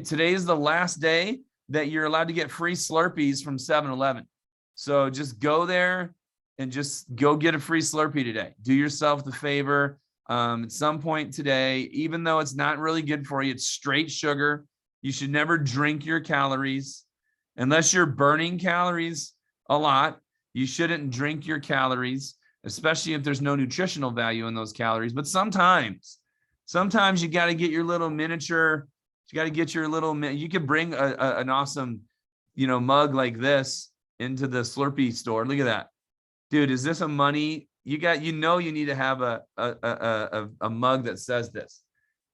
Today is the last day that you're allowed to get free Slurpees from 7-Eleven. So just go there and just go get a free Slurpee today. Do yourself the favor. At some point today, even though it's not really good for you, it's straight sugar. You should never drink your calories unless you're burning calories a lot. You shouldn't drink your calories, especially if there's no nutritional value in those calories. But sometimes you got to get your little miniature. You got to get your little. You could bring an awesome, mug like this into the Slurpee store. Look at that, dude. Is this a money? You need to have a mug that says this.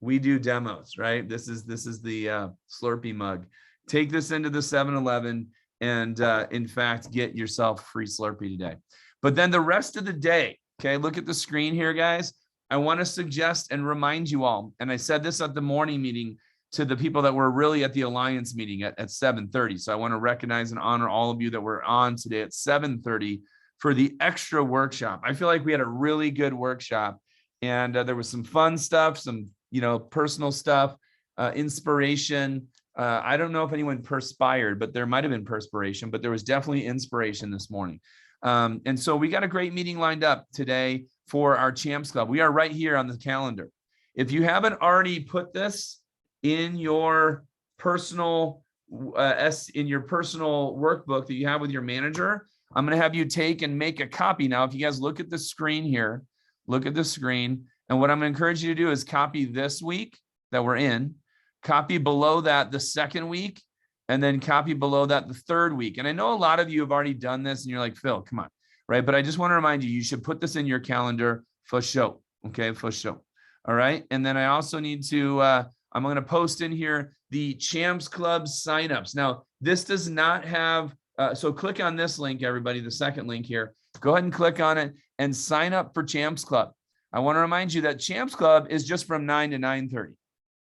We do demos, right? This is the Slurpee mug. Take this into the 7-Eleven and in fact, get yourself free Slurpee today. But then the rest of the day, okay, look at the screen here, guys. I want to suggest and remind you all, and I said this at the morning meeting to the people that were really at the Alliance meeting at 7:30. So I want to recognize and honor all of you that were on today at 7:30 for the extra workshop. I feel like we had a really good workshop, and there was some fun stuff, some personal stuff, inspiration. I don't know if anyone perspired, but there might have been perspiration, but there was definitely inspiration this morning. And so we got a great meeting lined up today for our Champs Club. We are right here on the calendar. If you haven't already put this in your personal workbook that you have with your manager, I'm going to have you take and make a copy. Now, if you guys look at the screen here, look at the screen. And what I'm going to encourage you to do is copy this week that we're in, copy below that the second week, and then copy below that the third week. And I know a lot of you have already done this and you're like, Phil, come on, right? But I just want to remind you, you should put this in your calendar for show. Okay, for show. All right. And then I also need to, I'm going to post in here the Champs Club signups. Now, this does not have, so click on this link, everybody, the second link here. Go ahead and click on it and sign up for Champs Club. I want to remind you that Champs Club is just from 9 to 9:30,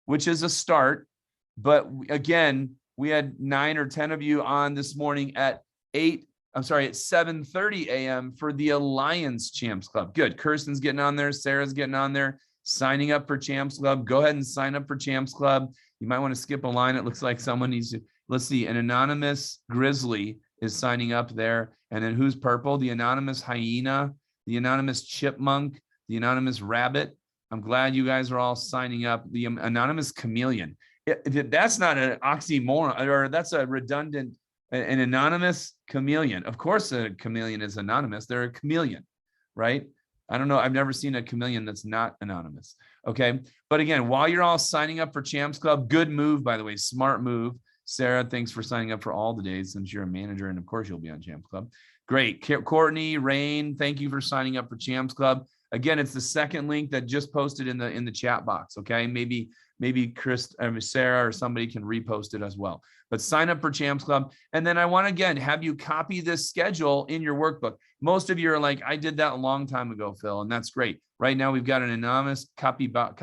which is a start. But again, we had 9 or 10 of you on this morning at 7:30 a.m. for the Alliance Champs Club. Good. Kirsten's getting on there. Sarah's getting on there, signing up for Champs Club. Go ahead and sign up for Champs Club. You might want to skip a line. It looks like someone needs to, let's see, an anonymous grizzly is signing up there. And then who's purple? The anonymous hyena, the anonymous chipmunk, the anonymous rabbit. I'm glad you guys are all signing up. The anonymous chameleon. That's not an oxymoron, or that's a redundant, an anonymous chameleon. Of course, a chameleon is anonymous. They're a chameleon, right? I don't know. I've never seen a chameleon that's not anonymous. Okay. But again, while you're all signing up for Champs Club, good move, by the way, smart move. Sarah, thanks for signing up for all the days since you're a manager. And of course, you'll be on Champs Club. Great. Courtney, Rain, thank you for signing up for Champs Club. Again, it's the second link that just posted in the chat box. Okay. Maybe Chris or Sarah or somebody can repost it as well. But sign up for Champs Club. And then I want to, again, have you copy this schedule in your workbook. Most of you are like, I did that a long time ago, Phil, and that's great. Right now, we've got an anonymous capybara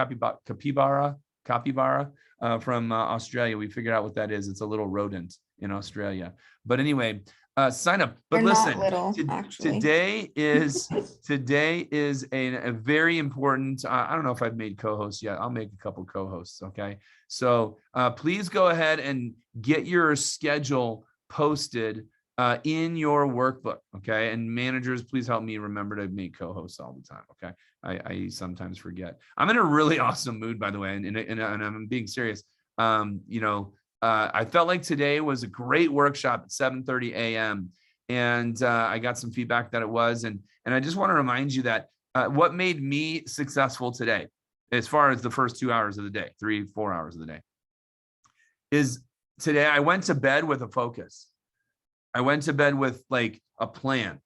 from Australia. We figured out what that is. It's a little rodent in Australia. But anyway, sign up. But listen, today is a very important. I don't know if I've made co-hosts yet. I'll make a couple co-hosts. Okay, so please go ahead and get your schedule posted in your workbook. Okay, and managers, please help me remember to make co-hosts all the time. Okay, I sometimes forget. I'm in a really awesome mood, by the way, and I'm being serious. I felt like today was a great workshop at 7:30 a.m. And I got some feedback that it was. And I just want to remind you that what made me successful today, as far as the first 2 hours of the day, 3-4 hours of the day, is today I went to bed with a focus. I went to bed with like a plan.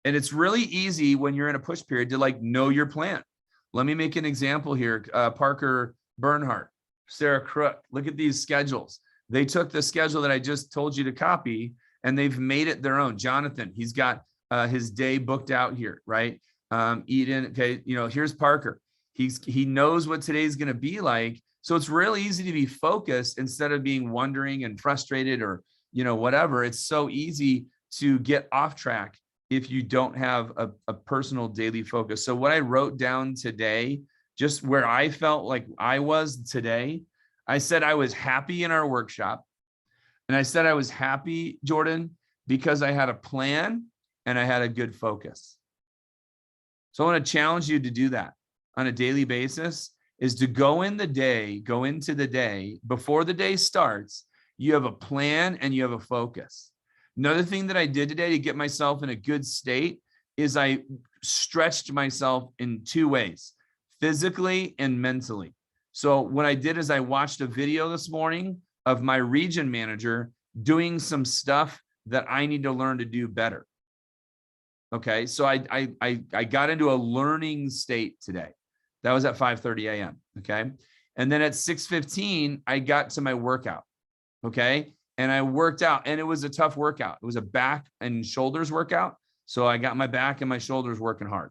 And it's really easy when you're in a push period to like know your plan. Let me make an example here. Parker Bernhardt, Sarah Crook, look at these schedules. They took the schedule that I just told you to copy and they've made it their own. Jonathan, he's got his day booked out here, right? Eden, okay, here's Parker. He knows what today's going to be like. So it's really easy to be focused instead of being wondering and frustrated or, whatever. It's so easy to get off track if you don't have a personal daily focus. So what I wrote down today, just where I felt like I was today, I said I was happy in our workshop. And I said I was happy, Jordan, because I had a plan and I had a good focus. So I want to challenge you to do that on a daily basis, is to go into the day, before the day starts, you have a plan and you have a focus. Another thing that I did today to get myself in a good state is I stretched myself in 2 ways, physically and mentally. So what I did is I watched a video this morning of my region manager doing some stuff that I need to learn to do better. Okay, so I got into a learning state today. That was at 5:30 a.m. Okay, and then at 6:15 I got to my workout. Okay, and I worked out, and it was a tough workout. It was a back and shoulders workout. So I got my back and my shoulders working hard,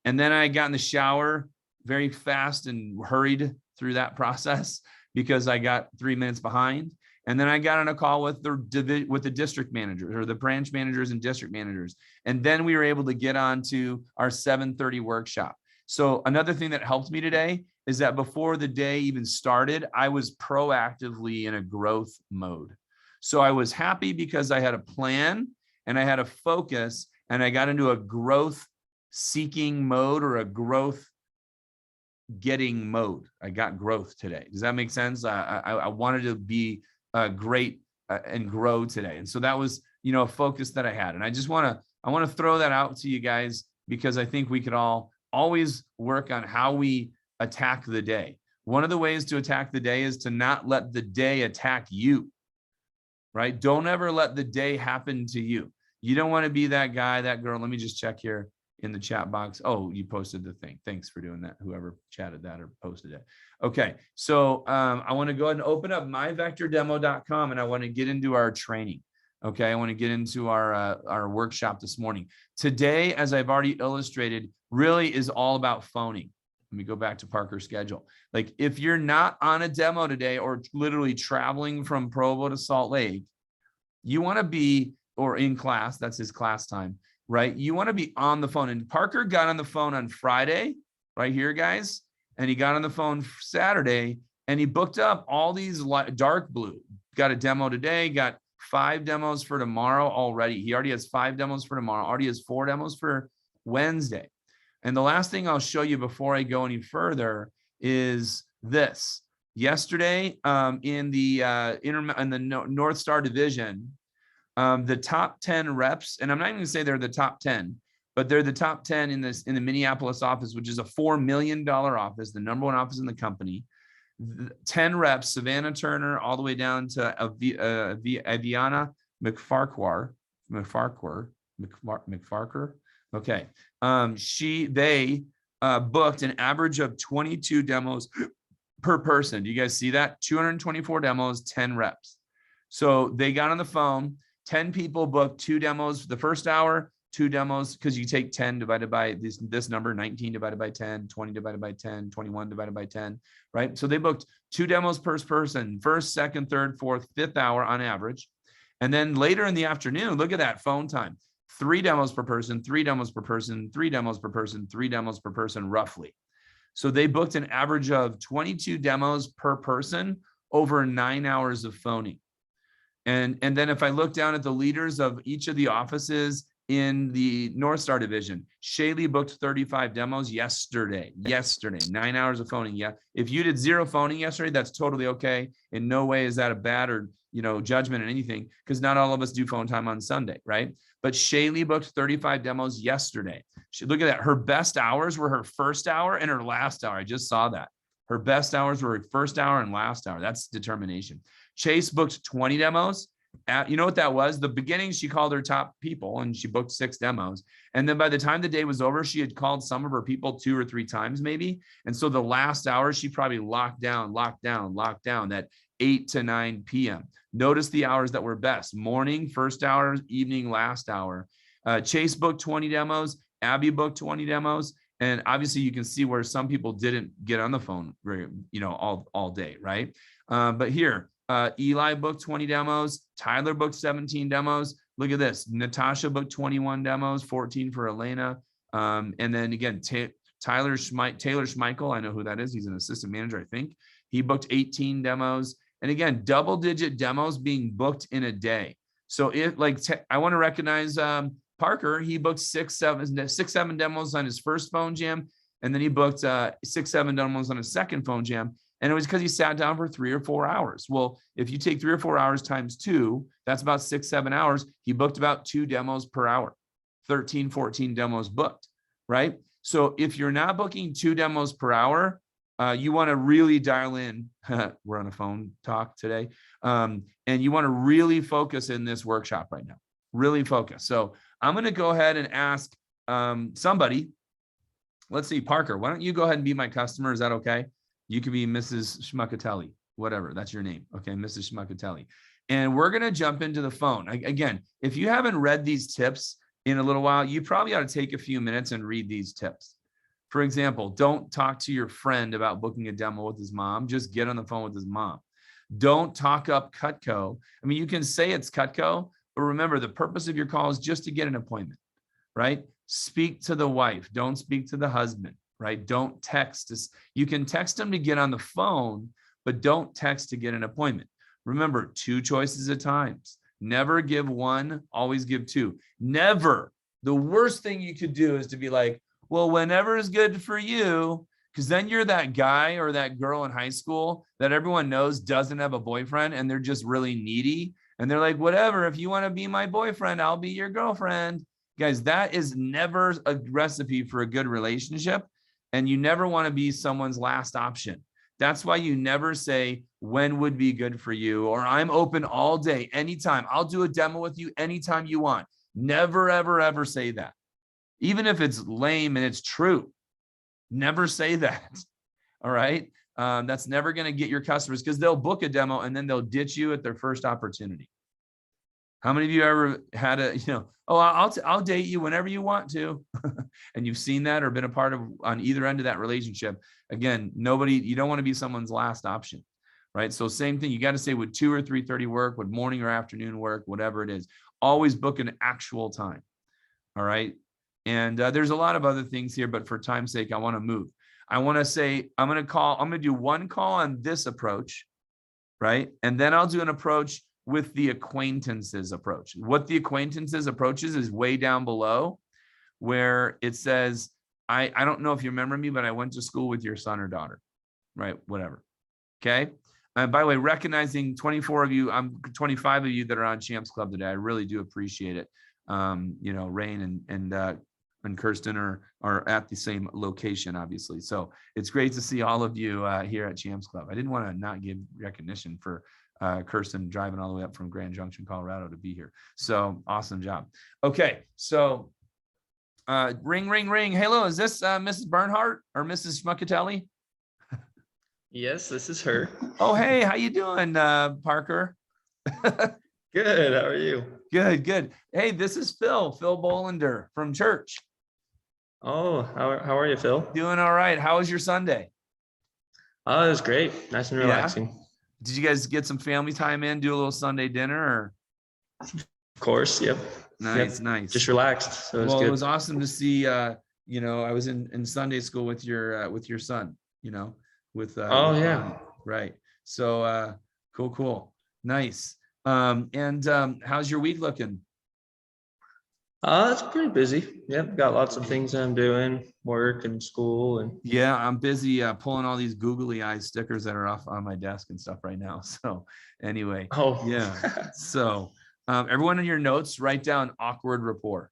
and then I got in the shower very fast and hurried through that process because I got 3 minutes behind. And then I got on a call with the district managers, or the branch managers and district managers. And then we were able to get on to our 7:30 workshop. So another thing that helped me today is that before the day even started, I was proactively in a growth mode. So I was happy because I had a plan and I had a focus, and I got into a growth seeking mode, or a growth getting mode. I got growth today. Does that make sense? I wanted to be great and grow today. And so that was, a focus that I had. And I want to throw that out to you guys, because I think we could all always work on how we attack the day. One of the ways to attack the day is to not let the day attack you, right? Don't ever let the day happen to you. You don't want to be that guy, that girl. Let me just check here in the chat box. Oh, you posted the thing. Thanks for doing that, whoever chatted that or posted it. Okay, so I want to go ahead and open up myvectordemo.com, and I want to get into our training. Okay, I want to get into our workshop this morning. Today, as I've already illustrated, really is all about phoning. Let me go back to Parker's schedule. Like, if you're not on a demo today, or literally traveling from Provo to Salt Lake, you want to be, or in class, that's his class time, right? You want to be on the phone. And Parker got on the phone on Friday, right here, guys. And he got on the phone Saturday, and he booked up all these dark blue. Got a demo today, got 5 demos for tomorrow already. He already has 5 demos for tomorrow, already has 4 demos for Wednesday. And the last thing I'll show you before I go any further is this. Yesterday, in the North Star division, the top 10 reps, and I'm not even gonna say they're the top 10, but they're the top 10 in the Minneapolis office, which is a $4 million office, the #1 office in the company. 10 reps, Savannah Turner, all the way down to Aviana McFarquhar. Okay. They booked an average of 22 demos per person. Do you guys see that? 224 demos, 10 reps. So they got on the phone, 10 people booked 2 demos for the first hour, 2 demos, because you take 10 divided by this number, 19 divided by 10, 20 divided by 10, 21 divided by 10, right? So they booked 2 demos per person, first, second, third, fourth, fifth hour on average. And then later in the afternoon, look at that phone time, 3 demos per person, 3 demos per person, 3 demos per person, 3 demos per person, roughly. So they booked an average of 22 demos per person over 9 hours of phoning. And then if I look down at the leaders of each of the offices in the North Star division, Shaylee booked 35 demos yesterday, 9 hours of phoning. Yeah. If you did 0 phoning yesterday, that's totally okay. In no way is that a bad or, judgment or anything, because not all of us do phone time on Sunday, right? But Shaylee booked 35 demos yesterday. Look at that. Her best hours were her first hour and her last hour. I just saw that. Her best hours were her first hour and last hour. That's determination. Chase booked 20 demos. You know what that was? The beginning, she called her top people and she booked 6 demos. And then by the time the day was over, she had called some of her people 2 or 3 times maybe. And so the last hour, she probably locked down that 8 to 9 p.m. Notice the hours that were best: morning, first hour, evening, last hour. Chase booked 20 demos. Abby booked 20 demos. And obviously you can see where some people didn't get on the phone very, all day, right? But here, Eli booked 20 demos. Tyler booked 17 demos. Look at this. Natasha booked 21 demos, 14 for Elena. And then again, Taylor Schmeichel, I know who that is. He's an assistant manager, I think. He booked 18 demos. And again, double-digit demos being booked in a day. So if I want to recognize Parker, he booked six, seven demos on his first phone jam. And then he booked 6, 7 demos on his second phone jam. And it was because he sat down for 3 or 4 hours. Well, if you take 3 or 4 hours times 2, that's about 6, 7 hours. He booked about 2 demos per hour, 13, 14 demos booked, right? So if you're not booking 2 demos per hour, you want to really dial in. We're on a phone talk today. And you want to really focus in this workshop right now, really focus. So I'm going to go ahead and ask somebody. Let's see, Parker, why don't you go ahead and be my customer? Is that okay? You could be Mrs. Schmuckatelli, whatever, that's your name. Okay, Mrs. Schmuckatelli. And we're going to jump into the phone. Again, if you haven't read these tips in a little while, you probably ought to take a few minutes and read these tips. For example, don't talk to your friend about booking a demo with his mom. Just get on the phone with his mom. Don't talk up Cutco. I mean, you can say it's Cutco, but remember the purpose of your call is just to get an appointment, right? Speak to the wife. Don't speak to the husband, right? Don't text. You can text them to get on the phone, but don't text to get an appointment. Remember, 2 choices at times. Never give 1, always give 2. Never. The worst thing you could do is to be like, well, whenever is good for you, because then you're that guy or that girl in high school that everyone knows doesn't have a boyfriend and they're just really needy. And they're like, whatever, if you want to be my boyfriend, I'll be your girlfriend. Guys, that is never a recipe for a good relationship. And you never want to be someone's last option. That's why you never say, when would be good for you? Or I'm open all day, anytime. I'll do a demo with you anytime you want. Never, ever, ever say that. Even if it's lame and it's true, never say that. All right. That's never going to get your customers because they'll book a demo and then they'll ditch you at their first opportunity. How many of you ever had oh, I'll date you whenever you want to. And you've seen that or been a part of on either end of that relationship. Again, you don't want to be someone's last option, right? So same thing, you got to say would 2 or 3:30 work, would morning or afternoon work, whatever it is. Always book an actual time. All right. And there's a lot of other things here, but for time's sake, I want to move. I want to say, I'm going to do 1 call on this approach, right? And then I'll do an approach with the acquaintances approach. What the acquaintances approach is way down below where it says, I don't know if you remember me, but I went to school with your son or daughter, right? Whatever. Okay. And by the way, recognizing 24 of you, 25 of you that are on Champs Club today. I really do appreciate it. Rain and Kirsten are at the same location, obviously. So it's great to see all of you here at Champs Club. I didn't want to not give recognition for Kirsten driving all the way up from Grand Junction, Colorado to be here. So awesome job. Okay, so ring, ring, ring. Hello, is this Mrs. Bernhardt or Mrs. Schmuckatelli? Yes, this is her. Oh, hey, how you doing, Parker? Good, how are you? Good, good. Hey, this is Phil Bolander from church. Oh, how are you, Phil? Doing all right. How was your Sunday? Oh, it was great. Nice and relaxing. Yeah? Did you guys get some family time in, do a little Sunday dinner? Or? Of course, yep. Nice, yep. nice. Just relaxed. So it was good. It was awesome to see, I was in Sunday school with your son, with yeah. Right. So cool. Nice. How's your week looking? It's pretty busy. Yep, got lots of things I'm doing, work and school and. Yeah, I'm busy pulling all these googly eye stickers that are off on my desk and stuff right now. So anyway, oh yeah. So everyone in your notes, write down awkward rapport.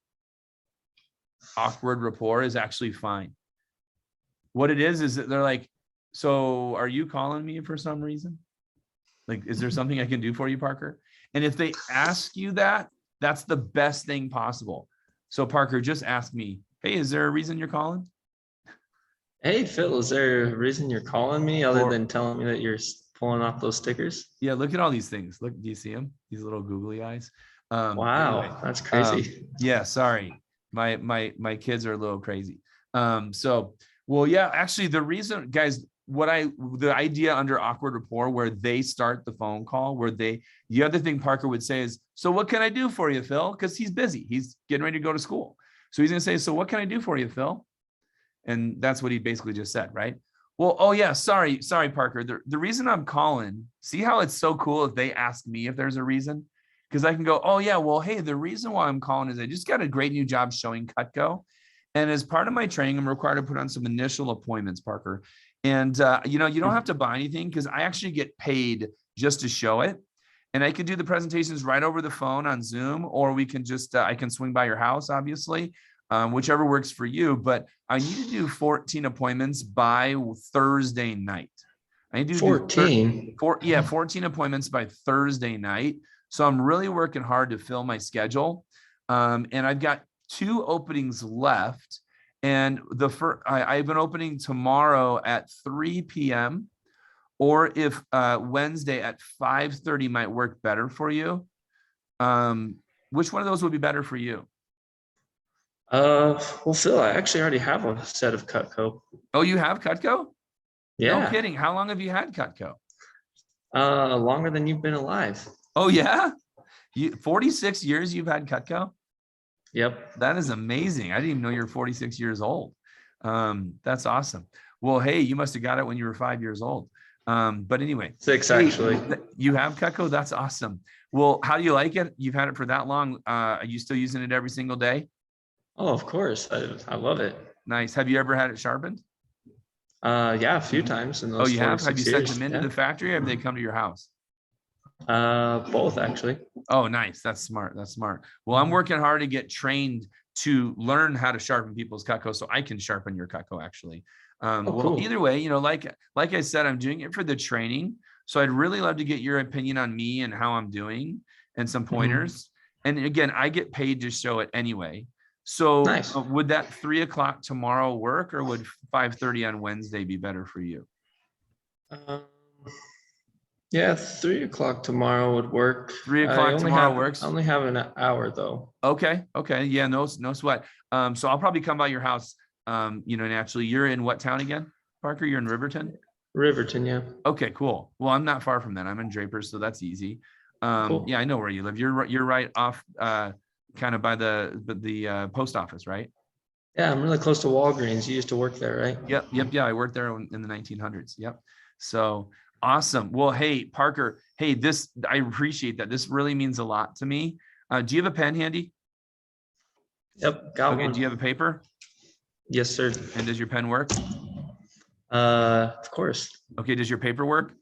Awkward rapport is actually fine. What it is that they're like, so are you calling me for some reason? Like, is there something I can do for you, Parker? And if they ask you that, that's the best thing possible. So Parker, just ask me, hey, is there a reason you're calling? Hey, Phil, is there a reason you're calling me other than telling me that you're pulling off those stickers? Yeah, look at all these things. Look, do you see them? These little googly eyes. Wow, anyway, that's crazy. Yeah, sorry. My kids are a little crazy. Well, yeah, actually the reason, guys, the idea under awkward rapport where they start the phone call, the other thing Parker would say is, so what can I do for you, Phil? Because he's busy. He's getting ready to go to school. So he's going to say, so what can I do for you, Phil? And that's what he basically just said, right? Well, oh yeah, sorry, Parker. The reason I'm calling, see how it's so cool if they ask me if there's a reason? Because I can go, oh yeah, well, hey, the reason why I'm calling is I just got a great new job showing Cutco. And as part of my training, I'm required to put on some initial appointments, Parker. And you don't have to buy anything because I actually get paid just to show it. And I could do the presentations right over the phone on Zoom, or we can just, I can swing by your house, obviously, whichever works for you. But I need to do 14 appointments by Thursday night. I need to 14. 14 appointments by Thursday night. So I'm really working hard to fill my schedule. And I've got 2 openings left. And I have an opening tomorrow at 3 p.m. or if Wednesday at 5:30 might work better for you. Which one of those would be better for you? Well, Phil, I actually already have a set of Cutco. Oh, you have Cutco? Yeah. No kidding. How long have you had Cutco? Longer than you've been alive. Oh yeah? 46 years you've had Cutco? Yep. That is amazing. I didn't even know you're 46 years old. That's awesome. Well, hey, you must have got it when you were 5 years old. But anyway, 6 hey, actually. You have Cutco? That's awesome. Well, how do you like it? You've had it for that long. Are you still using it every single day? Oh, of course. I love it. Nice. Have you ever had it sharpened? Yeah, a few times in Oh, those you have? 46 Have you sent years. them into the factory or have they come to your house? Both actually. Oh, nice. That's smart. That's smart. Well, I'm working hard to get trained to learn how to sharpen people's Cutco so I can sharpen your Cutco actually. Well, cool. Either way, like I said, I'm doing it for the training. So I'd really love to get your opinion on me and how I'm doing and some pointers. And again, I get paid to show it anyway. So Nice. Would that 3 o'clock tomorrow work or would 5:30 on Wednesday be better for you? Yeah, 3 o'clock tomorrow would work. 3 o'clock tomorrow works. I only have an hour though. Okay. Yeah, no sweat. So I'll probably come by your house. Naturally, you're in what town again, Parker? You're in Riverton? Riverton, yeah. Okay, cool. Well, I'm not far from that. I'm in Drapers, so that's easy. Cool. Yeah, I know where you live. You're right off kind of by the post office, right? Yeah, I'm really close to Walgreens. You used to work there, right? Yep. Yeah, I worked there in the 1900s. Yep. So awesome. Well, hey, Parker, hey, I appreciate that. This really means a lot to me. Do you have a pen handy? Yep, got one. Do you have a paper? Yes, sir. And does your pen work? Of course. Okay, does your paper work?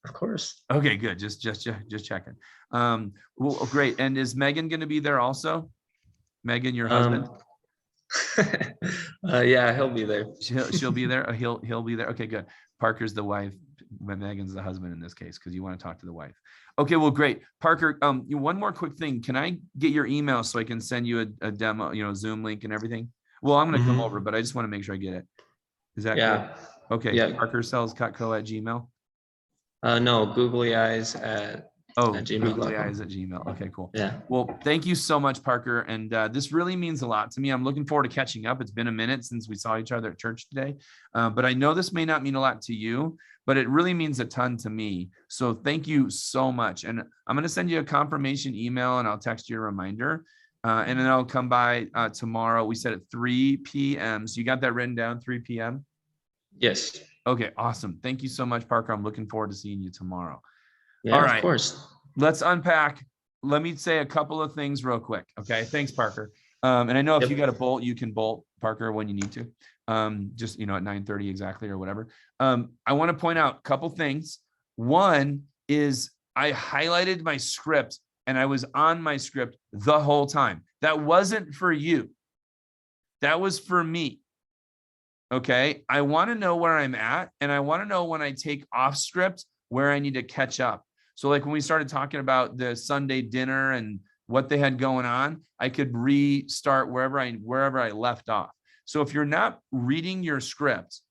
Of course. Okay, good. Just checking. Well, great. And is Megan going to be there also? Megan, your husband? Yeah, he'll be there. She'll be there. He'll be there. Okay, good. Parker's the wife, but Megan's the husband in this case because you want to talk to the wife. Okay, well, great. Parker, one more quick thing. Can I get your email so I can send you a demo, Zoom link and everything? Well, I'm going to come over, but I just want to make sure I get it. Is that good? Okay. Yeah. Parker sells Cutco at Gmail. No, googly eyes at Googly eyes at Gmail. Okay, cool. Yeah. Well, thank you so much, Parker. And this really means a lot to me. I'm looking forward to catching up. It's been a minute since we saw each other at church today. But I know this may not mean a lot to you, but it really means a ton to me. So thank you so much. And I'm going to send you a confirmation email and I'll text you a reminder. And then I'll come by tomorrow. We said at 3 p.m. So you got that written down, 3 p.m.? Yes. Okay, awesome. Thank you so much, Parker. I'm looking forward to seeing you tomorrow. Yeah, all right, of course. Let's unpack. Let me say a couple of things real quick. Okay, thanks, Parker. And I know if you got a bolt, you can bolt, Parker, when you need to. Just at 9:30 exactly or whatever. I want to point out a couple things. One is I highlighted my script and I was on my script the whole time. That wasn't for you. That was for me. Okay, I want to know where I'm at, and I want to know when I take off script where I need to catch up. So like when we started talking about the Sunday dinner and what they had going on, I could restart wherever I left off. So if you're not reading your script,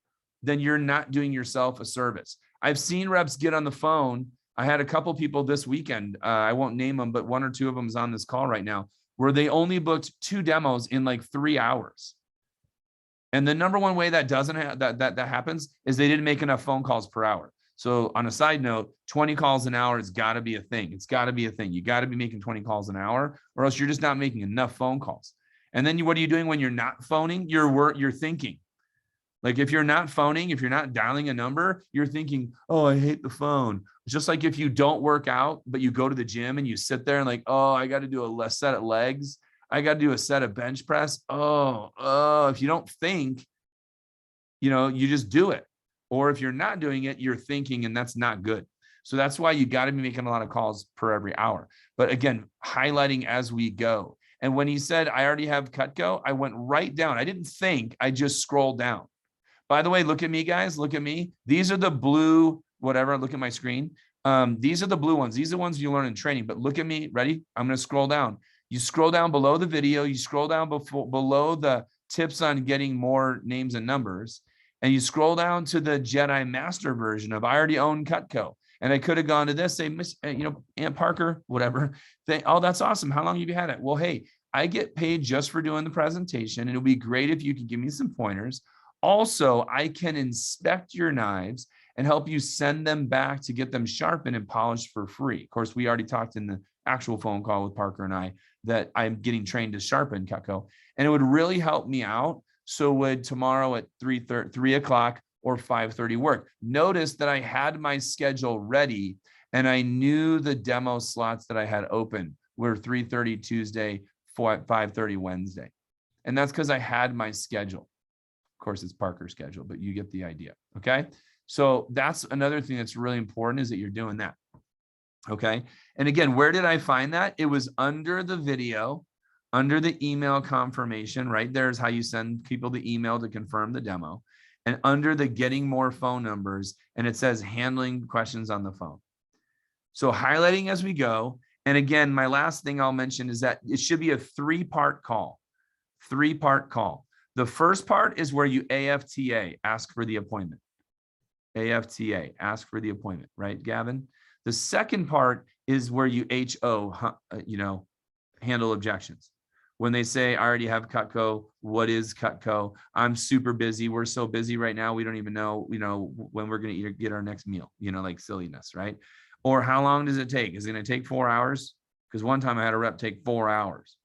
then you're not doing yourself a service. I've seen reps get on the phone. I had a couple people this weekend. I won't name them, but 1 or 2 of them is on this call right now, where they only booked 2 demos in like 3 hours. And the number one way that that happens is they didn't make enough phone calls per hour. So on a side note, 20 calls an hour has got to be a thing. It's got to be a thing. You got to be making 20 calls an hour, or else you're just not making enough phone calls. And then what are you doing when you're not phoning? You're thinking. Like if you're not phoning, if you're not dialing a number, you're thinking, oh, I hate the phone. It's just like if you don't work out, but you go to the gym and you sit there and like, oh, I got to do a set of legs. I got to do a set of bench press. Oh, if you don't think, you just do it. Or if you're not doing it, you're thinking, and that's not good. So that's why you got to be making a lot of calls per every hour. But again, highlighting as we go. And when he said, I already have Cutco, I went right down. I didn't think, I just scrolled down. By the way, look at me, guys. Look at me. These are the blue, whatever. Look at my screen. These are the blue ones. These are the ones you learn in training. But look at me. Ready? I'm going to scroll down. You scroll down below the video. You scroll down below the tips on getting more names and numbers. And you scroll down to the Jedi Master version of I already own Cutco. And I could have gone to this, say, Miss, Aunt Parker, whatever. Oh, that's awesome. How long have you had it? Well, hey, I get paid just for doing the presentation. And it'll be great if you could give me some pointers. Also, I can inspect your knives and help you send them back to get them sharpened and polished for free. Of course, we already talked in the actual phone call with Parker and I that I'm getting trained to sharpen Cutco. And it would really help me out. So would tomorrow at 3 o'clock or 5:30 work. Notice that I had my schedule ready and I knew the demo slots that I had open were 3:30 Tuesday, 5:30 Wednesday. And that's because I had my schedule. Of course, it's Parker's schedule, but you get the idea. Okay. So that's another thing that's really important is that you're doing that. Okay. And again, where did I find that? It was under the video, under the email confirmation, right? There's how you send people the email to confirm the demo. And under the getting more phone numbers, and it says handling questions on the phone. So highlighting as we go. And again, my last thing I'll mention is that it should be a 3-part call. 3-part call. The first part is where you AFTA, ask for the appointment. AFTA, ask for the appointment, right, Gavin? The second part is where you HO, handle objections. When they say, I already have Cutco, what is Cutco? I'm super busy. We're so busy right now. We don't even know, when we're going to get our next meal, like silliness, right? Or how long does it take? Is it going to take 4 hours? Because one time I had a rep take 4 hours.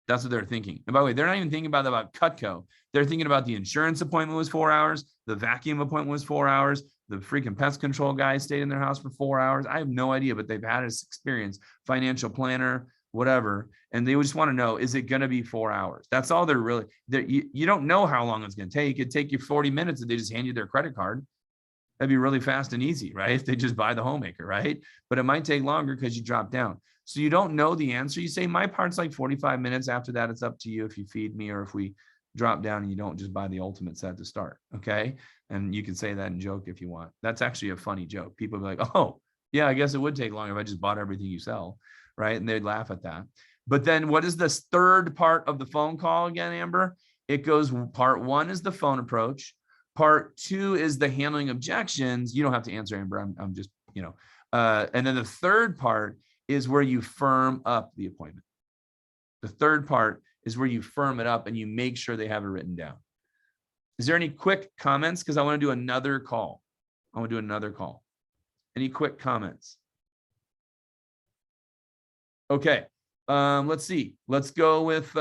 That's what they're thinking. And by the way, they're not even thinking about Cutco. They're thinking about the insurance appointment was 4 hours. The vacuum appointment was 4 hours. The freaking pest control guy stayed in their house for 4 hours. I have no idea, but they've had this experience, financial planner, whatever. And they just want to know, is it going to be 4 hours? That's all they're really, you don't know how long it's going to take. It'd take you 40 minutes if they just hand you their credit card. That'd be really fast and easy, right? If they just buy the homemaker, right? But it might take longer because you drop down. So you don't know the answer. You say, my part's like 45 minutes. After that, it's up to you if you feed me or if we drop down and you don't just buy the ultimate set to start, okay? And you can say that in joke if you want. That's actually a funny joke. People be like, oh, yeah, I guess it would take longer if I just bought everything you sell, right? And they'd laugh at that. But then what is this third part of the phone call again, Amber? It goes, part 1 is the phone approach. Part 2 is the handling objections. You don't have to answer, Amber. I'm just, and then the third part is where you firm up the appointment. The third part is where you firm it up and you make sure they have it written down. Is there any quick comments? Because I want to do another call. Any quick comments? Okay. Let's see. Let's go with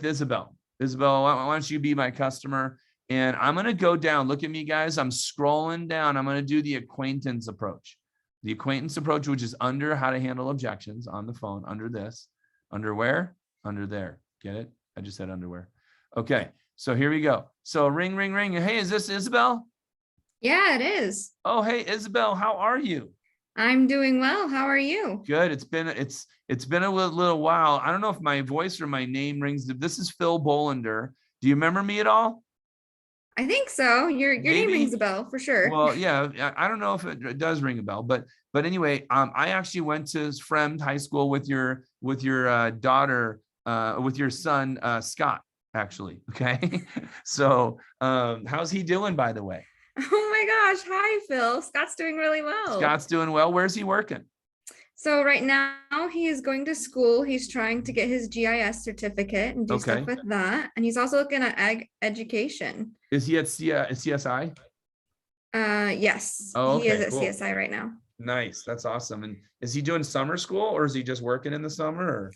Isabel. Isabel, why don't you be my customer? And I'm going to go down. Look at me, guys. I'm scrolling down. I'm going to do the acquaintance approach. The acquaintance approach, which is under how to handle objections on the phone, under this. Under where? Under there. Get it? I just said underwear. Okay. So here we go. So ring, ring, ring. Hey, is this Isabel? Yeah, it is. Oh, hey, Isabel, how are you? I'm doing well. How are you? Good. It's been a little while. I don't know if my voice or my name rings. This is Phil Bolander. Do you remember me at all? I think so. Your name rings a bell for sure. Well, yeah, I don't know if it does ring a bell, but anyway, I actually went to Fremd High School with your daughter, with your son, Scott, actually. Okay. So how's he doing, by the way? Oh my gosh. Hi, Phil. Scott's doing really well. Scott's doing well. Where's he working? So right now he is going to school. He's trying to get his GIS certificate and do stuff with that. And he's also looking at ag education. Is he at CSI? Yes. Oh, okay, he is at cool. CSI right now. Nice. That's awesome. And is he doing summer school or is he just working in the summer? Or?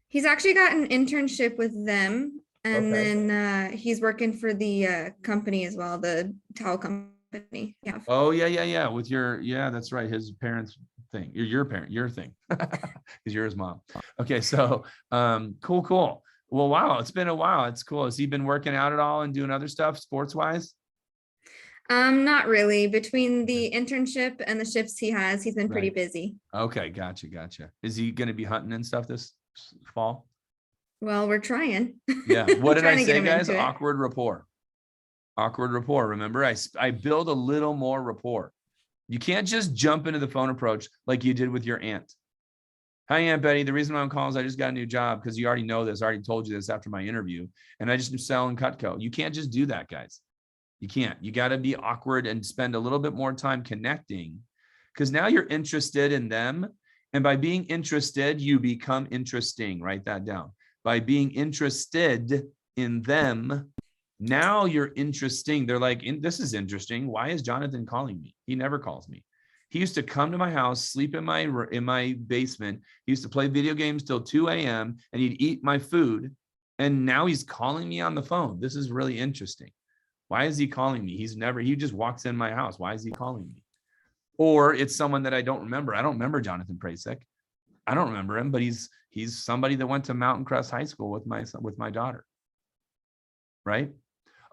He's actually got an internship with them And Okay. then he's working for the company as well, the towel company. Yeah. Oh, yeah. With yeah, that's right. His parents thing. Your parent, your thing. Because you're his mom. Okay, so cool. Well, wow, it's been a while. It's cool. Has he been working out at all and doing other stuff sports wise? Not really. Between the internship and the shifts he's been pretty Right. busy. Okay, gotcha. Is he going to be hunting and stuff this fall? Well, we're trying. Yeah. What did I Trying to get say, him guys? into it. Awkward rapport. Awkward rapport. Remember, I build a little more rapport. You can't just jump into the phone approach like you did with your aunt. Hi, Aunt Betty. The reason why I'm calling is I just got a new job because you already know this. I already told you this after my interview, and I just am selling Cutco. You can't just do that, guys. You can't. You got to be awkward and spend a little bit more time connecting because now you're interested in them. And by being interested, you become interesting. Write that down. By being interested in them, now you're interesting. They're like, this is interesting. Why is Jonathan calling me? He never calls me. He used to come to my house, sleep in my basement. He used to play video games till 2 a.m. and he'd eat my food. And now he's calling me on the phone. This is really interesting. Why is he calling me? He just walks in my house. Why is he calling me? Or it's someone that I don't remember. I don't remember Jonathan Prasek. I don't remember him, but he's somebody that went to Mountain Crest High School with my daughter. Right?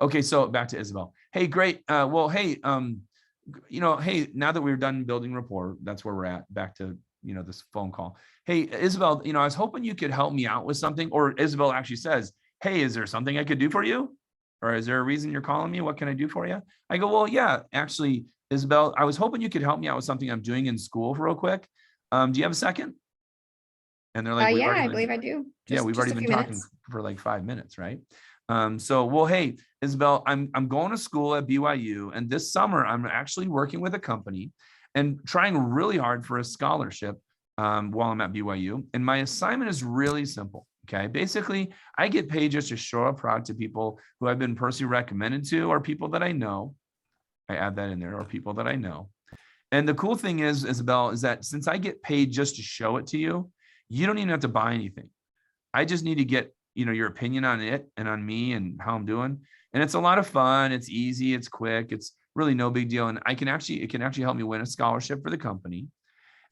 Okay, so back to Isabel. Hey, great. Well, hey, hey, now that we're done building rapport, that's where we're at. Back to this phone call. Hey, Isabel, I was hoping you could help me out with something. Or Isabel actually says, hey, is there something I could do for you? Or is there a reason you're calling me? What can I do for you? I go, well, yeah, actually, Isabel, I was hoping you could help me out with something I'm doing in school real quick. Do you have a second? And they're like, Yeah, I believe I do. We've already been talking for like 5 minutes, right? Well, hey, Isabel, I'm going to school at BYU, and this summer I'm actually working with a company and trying really hard for a scholarship while I'm at BYU. And my assignment is really simple. Okay, basically, I get paid just to show up proud to people who I've been personally recommended to, or people that I know. I add that in there, or people that I know. And the cool thing is, Isabel, is that since I get paid just to show it to you, you don't even have to buy anything. I just need to get your opinion on it and on me and how I'm doing. And it's a lot of fun. It's easy. It's quick. It's really no big deal. And it can actually help me win a scholarship for the company.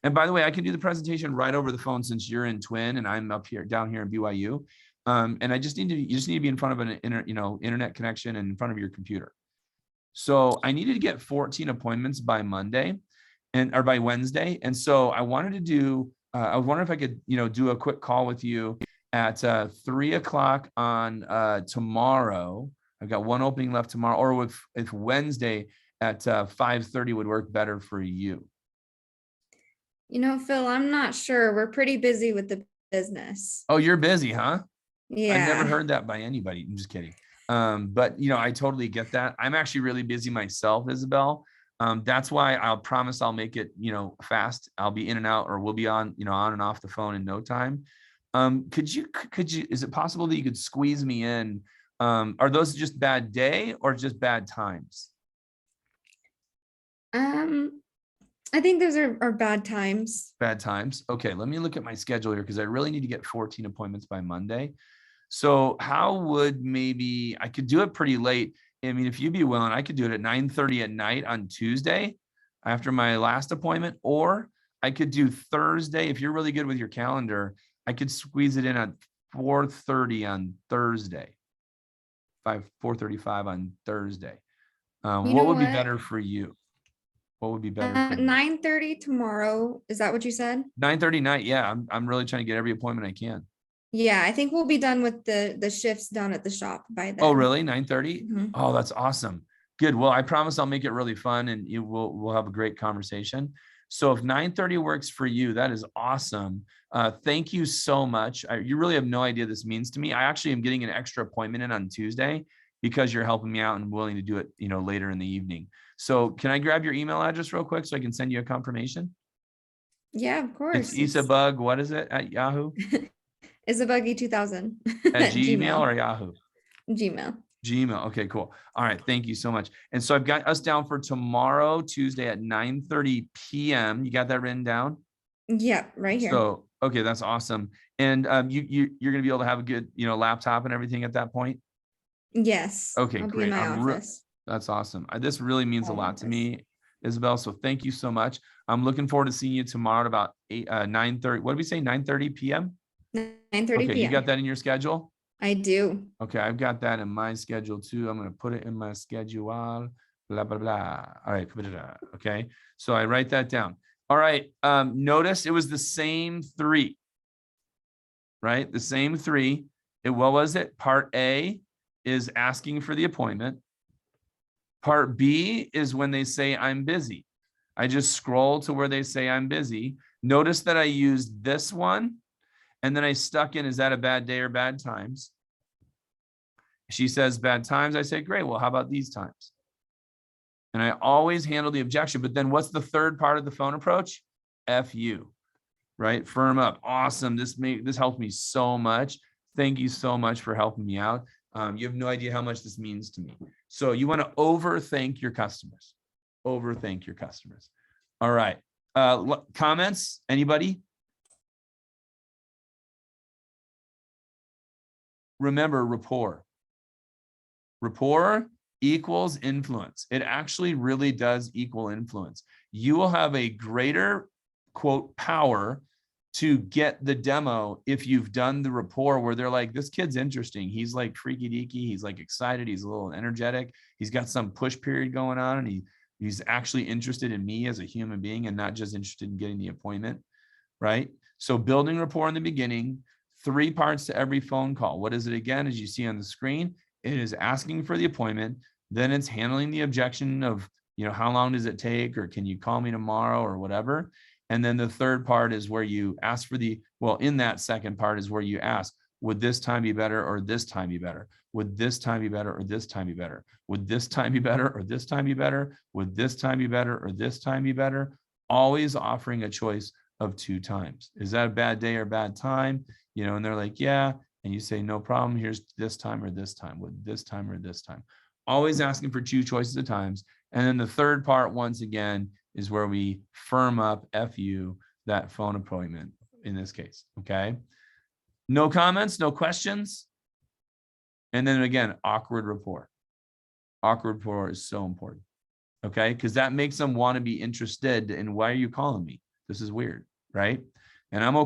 And by the way, I can do the presentation right over the phone since you're in Twin and I'm down here in BYU. And you just need to be in front of an internet connection and in front of your computer. So I needed to get 14 appointments by Monday or by Wednesday. And so I wanted to do, I was wondering if I could, do a quick call with you at 3:00 on tomorrow. I've got one opening left tomorrow, or if Wednesday at 5:30 would work better for you. Phil, I'm not sure. We're pretty busy with the business. Oh, you're busy, huh? Yeah. I've never heard that by anybody. I'm just kidding. But I totally get that. I'm actually really busy myself, Isabel. That's why I'll promise I'll make it, fast. I'll be in and out, or we'll be on, on and off the phone in no time. Could you, is it possible that you could squeeze me in? Are those just bad day or just bad times? I think those are bad times. Bad times. Okay, let me look at my schedule here because I really need to get 14 appointments by Monday. So how would maybe I could do it pretty late. I mean, if you'd be willing, I could do it at 9:30 at night on Tuesday after my last appointment, or I could do Thursday. If you're really good with your calendar, I could squeeze it in at 4:30 on Thursday, 4:35 on Thursday. What would be better for you? What would be better? 9:30 tomorrow. Is that what you said? 9:30 night. Yeah, I'm really trying to get every appointment I can. Yeah, I think we'll be done with the shifts done at the shop by then. Oh, really? 9:30? Mm-hmm. Oh, that's awesome. Good. Well, I promise I'll make it really fun and we'll have a great conversation. So if 9:30 works for you, that is awesome. Thank you so much. You really have no idea this means to me. I actually am getting an extra appointment in on Tuesday because you're helping me out and willing to do it, later in the evening. So can I grab your email address real quick so I can send you a confirmation? Yeah, of course. It's Isabug. What is it at Yahoo? Isabuggy 2000 at Gmail or Yahoo? Gmail. Okay, cool. All right. Thank you so much. And so I've got us down for tomorrow, Tuesday at 9:30 p.m. You got that written down? Yeah, right here. So Okay, that's awesome. And you're gonna be able to have a good, laptop and everything at that point. Yes. Okay, I'll be in great. my office. That's awesome. This really means a Home lot to office. me, Isabel. So thank you so much. I'm looking forward to seeing you tomorrow at about 9:30. What did we say? 9:30 p.m. 9:30 Okay, you p.m. got that in your schedule? I do. Okay, I've got that in my schedule too. I'm gonna put it in my schedule. Blah blah blah. All right, okay. So I write that down. All right. Notice it was the same three, right? The same three. What was it? Part A is asking for the appointment. Part B is when they say I'm busy. I just scroll to where they say I'm busy. Notice that I used this one and then I stuck in, is that a bad day or bad times? She says bad times. I say, great. Well, how about these times? And I always handle the objection. But then what's the third part of the phone approach? FU, right? Firm up. Awesome. This helped me so much. Thank you so much for helping me out. You have no idea how much this means to me. So you want to overthink your customers. Overthink your customers. All right. Comments? Anybody? Remember, rapport. Rapport equals influence. It actually really does equal influence. You will have a greater, quote, power to get the demo if you've done the rapport where they're like, this kid's interesting. He's like freaky deaky. He's like excited. He's a little energetic. He's got some push period going on, and he's actually interested in me as a human being and not just interested in getting the appointment, right? So building rapport in the beginning, 3 parts to every phone call. What is it again? As you see on the screen, it is asking for the appointment. Then it's handling the objection of, how long does it take? Or can you call me tomorrow or whatever? And then the third part is where you ask for in that second part is where you ask, would this time be better or this time be better? Would this time be better or this time be better? Would this time be better or this time be better? Would this time be better or this time be better? Always offering a choice of 2 times. Is that a bad day or bad time? And they're like, yeah. And you say, no problem. Here's this time or this time. Would this time or this time? Always asking for 2 choices of times. And then the third part, once again, is where we firm up FU, that phone appointment in this case. Okay. No comments, no questions. And then again, awkward rapport. Awkward rapport is so important. Okay. Because that makes them want to be interested in, why are you calling me? This is weird. Right. And I'm okay.